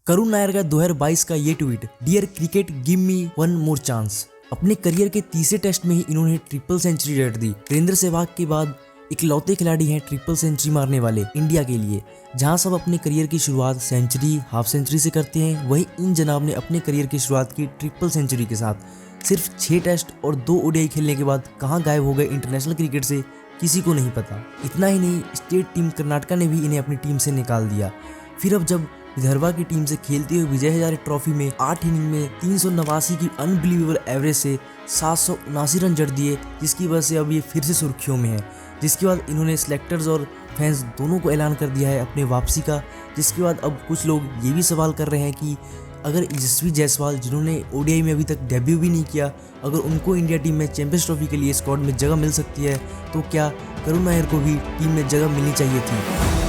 करुण नायर का 2022 का ये tweet, dear cricket give me one more chance. अपने करियर के तीसरे टेस्ट में ही इन्होंने ट्रिपल सेंचुरी जड़ दी। वीरेंद्र सहवाग के बाद इकलौते खिलाड़ी हैं ट्रिपल सेंचुरी मारने वाले इंडिया के लिए। जहां सब अपने करियर की शुरुआत सेंचुरी, हाफ सेंचुरी से करते हैं, वहीं इन जनाब ने अपने करियर की शुरुआत की ट्रिपल सेंचुरी के साथ। सिर्फ 6 टेस्ट और 2 ओडीआई खेलने के बाद कहां गायब हो गए इंटरनेशनल क्रिकेट से किसी को नहीं पता। इतना ही नहीं, स्टेट टीम कर्नाटका ने भी इन्हें अपनी टीम से निकाल दिया। फिर अब जब विदर्भा की टीम से खेलते हुए विजय हजारे ट्रॉफी में 8 इनिंग में 389 की अनबिलीवेबल एवरेज से 779 रन जड़ दिए, जिसकी वजह से अब ये फिर से सुर्खियों में है। जिसके बाद इन्होंने सिलेक्टर्स और फैंस दोनों को ऐलान कर दिया है अपने वापसी का। जिसके बाद अब कुछ लोग ये भी सवाल कर रहे हैं कि अगर यशस्वी जायसवाल, जिन्होंने ओडीआई में अभी तक डेब्यू भी नहीं किया, अगर उनको इंडिया टीम में चैंपियंस ट्रॉफी के लिए स्क्वाड में जगह मिल सकती है, तो क्या करुण नायर को भी टीम में जगह मिलनी चाहिए थी।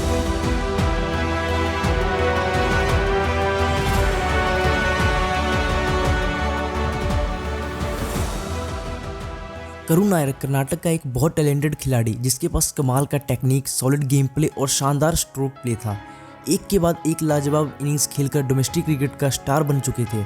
करुण नायर कर्नाटक का एक बहुत टैलेंटेड खिलाड़ी, जिसके पास कमाल का टेक्निक, सॉलिड गेम प्ले और शानदार स्ट्रोक प्ले था। एक के बाद एक लाजवाब इनिंग्स खेलकर डोमेस्टिक क्रिकेट का स्टार बन चुके थे।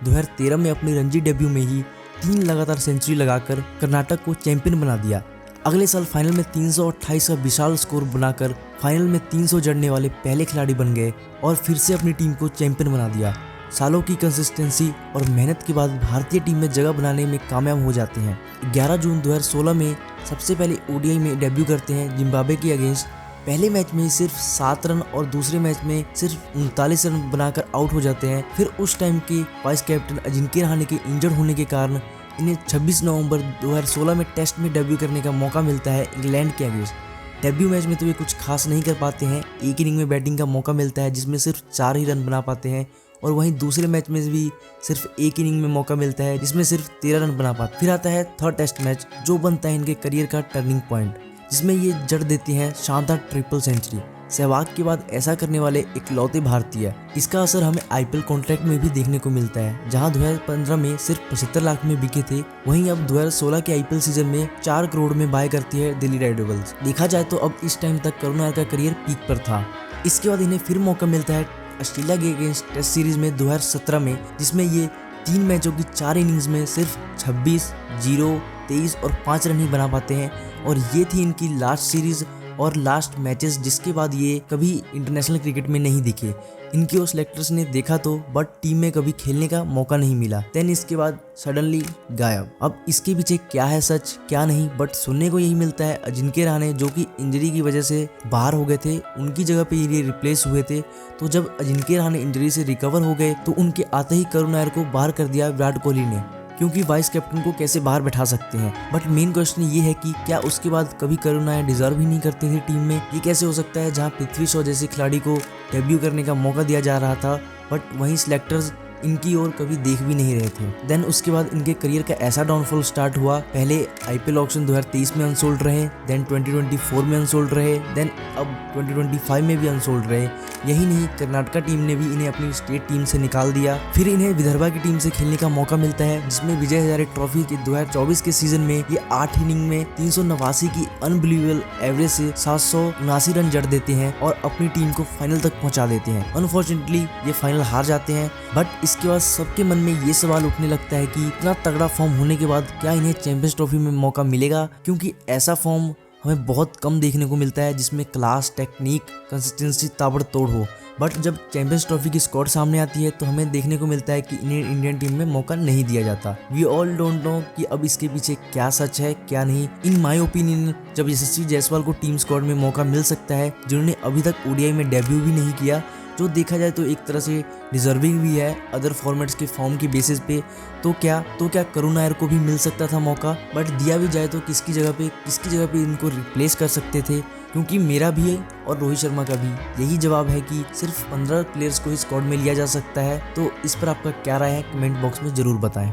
2013 में अपनी रणजी डेब्यू में ही 3 लगातार सेंचुरी लगाकर कर्नाटक को चैंपियन बना दिया। अगले साल फाइनल में 328 का विशाल स्कोर बनाकर फाइनल में 300 जड़ने वाले पहले खिलाड़ी बन गए और फिर से अपनी टीम को चैंपियन बना दिया। सालों की कंसिस्टेंसी और मेहनत के बाद भारतीय टीम में जगह बनाने में कामयाब हो जाते हैं। 11 जून 2016 में सबसे पहले ओडीआई में डेब्यू करते हैं जिम्बाब्वे के अगेंस्ट। पहले मैच में सिर्फ 7 रन और दूसरे मैच में सिर्फ 39 रन बनाकर आउट हो जाते हैं। फिर उस टाइम के वाइस कैप्टन अजिंक्य रहाणे के इंजर्ड होने के कारण इन्हें 26 नवंबर 2016 में टेस्ट में डेब्यू करने का मौका मिलता है इंग्लैंड के अगेंस्ट। डेब्यू मैच में तो वे कुछ खास नहीं कर पाते हैं। एक इनिंग में बैटिंग का मौका मिलता है जिसमें सिर्फ 4 ही रन बना पाते हैं, और वहीं दूसरे मैच में भी सिर्फ एक इनिंग में मौका मिलता है जिसमें सिर्फ 13 रन बना पाते। फिर आता है थर्ड टेस्ट मैच, जो बनता है इनके करियर का टर्निंग पॉइंट, जिसमें ये जड़ देते हैं शानदार ट्रिपल सेंचुरी। सहवाग के बाद ऐसा करने वाले इकलौते भारतीय। इसका असर हमें आईपीएल कॉन्ट्रैक्ट में भी देखने को मिलता है, जहां 2015 में सिर्फ 75 लाख में बिके थे, वहीं अब 2016 के आईपीएल सीजन में 4 करोड़ में बाय करती है दिल्ली रेड डेविल्स। देखा जाए तो अब इस टाइम तक करुण नायर का करियर पीक पर था। इसके बाद इन्हें फिर मौका मिलता है ऑस्ट्रेलिया के अगेंस्ट टेस्ट सीरीज में 2017 में, जिसमें ये 3 मैचों की 4 इनिंग्स में सिर्फ 26, 0, 23 और 5 रन ही बना पाते हैं। और ये थी इनकी लास्ट सीरीज और लास्ट मैचेस, जिसके बाद ये कभी इंटरनेशनल क्रिकेट में नहीं दिखे। इनके और सिलेक्टर्स ने देखा तो, बट टीम में कभी खेलने का मौका नहीं मिला। देन इसके बाद सडनली गायब। अब इसके पीछे क्या है सच क्या नहीं, बट सुनने को यही मिलता है अजिंक्य रहाणे, जो कि इंजरी की वजह से बाहर हो गए थे, उनकी जगह पे ये रिप्लेस हुए थे। तो जब अजिंक्य रहाणे इंजरी से रिकवर हो गए तो उनके आते ही करुण नायर को बाहर कर दिया विराट कोहली ने, क्योंकि वाइस कैप्टन को कैसे बाहर बैठा सकते हैं। बट मेन क्वेश्चन ये है कि क्या उसके बाद कभी करुण नायर डिजर्व ही नहीं करते थे टीम में। ये कैसे हो सकता है जहां पृथ्वी शॉ जैसे खिलाड़ी को डेब्यू करने का मौका दिया जा रहा था, बट वहीं सिलेक्टर्स इनकी ओर कभी देख भी नहीं रहे थे। देन उसके बाद इनके करियर का ऐसा डाउनफॉल स्टार्ट हुआ। पहले आईपीएल ऑक्शन 2023 में अनसोल्ड रहे, देन 2024 में अनसोल्ड रहे, देन अब 2025 में भी अनसोल्ड रहे। यही नहीं, कर्नाटका टीम ने भी इन्हें अपनी स्टेट टीम से निकाल दिया। फिर इन्हें विदर्भा की टीम से खेलने का मौका मिलता है, जिसमें विजय हजारे ट्रॉफी के 2024 के सीजन में ये 8 इनिंग में 389 की अनबिलीवेबल एवरेज से 779 रन जड़ देते हैं और अपनी टीम को फाइनल तक पहुंचा देते हैं। अनफॉर्चुनेटली ये फाइनल हार जाते हैं। बट इसके बाद सबके मन में ये सवाल उठने लगता है कि इतना तगड़ा फॉर्म होने के बाद क्या इन्हें चैंपियंस ट्रॉफी में मौका मिलेगा, क्योंकि ऐसा फॉर्म हमें बहुत कम देखने को मिलता है जिसमें क्लास, टेक्निक, कंसिस्टेंसी ताबड़तोड़ हो। बट जब चैंपियंस ट्रॉफी की स्क्वाड सामने आती है तो हमें देखने को मिलता है कि इन्हें इंडियन टीम में मौका नहीं दिया जाता। वी ऑल डोंट नो कि अब इसके पीछे क्या सच है क्या नहीं। इन माय ओपिनियन, जब यशस्वी जायसवाल को टीम स्क्वाड में मौका मिल सकता है, जिन्होंने अभी तक ओडीआई में डेब्यू भी नहीं किया, जो देखा जाए तो एक तरह से डिजर्विंग भी है अदर फॉर्मेट्स के फॉर्म की बेसिस पे, तो क्या करुण नायर को भी मिल सकता था मौका। बट दिया भी जाए तो किसकी जगह पे इनको रिप्लेस कर सकते थे, क्योंकि मेरा भी है और रोहित शर्मा का भी यही जवाब है कि सिर्फ 15 प्लेयर्स को ही स्क्वाड में लिया जा सकता है। तो इस पर आपका क्या राय है, कमेंट बॉक्स में जरूर बताएं।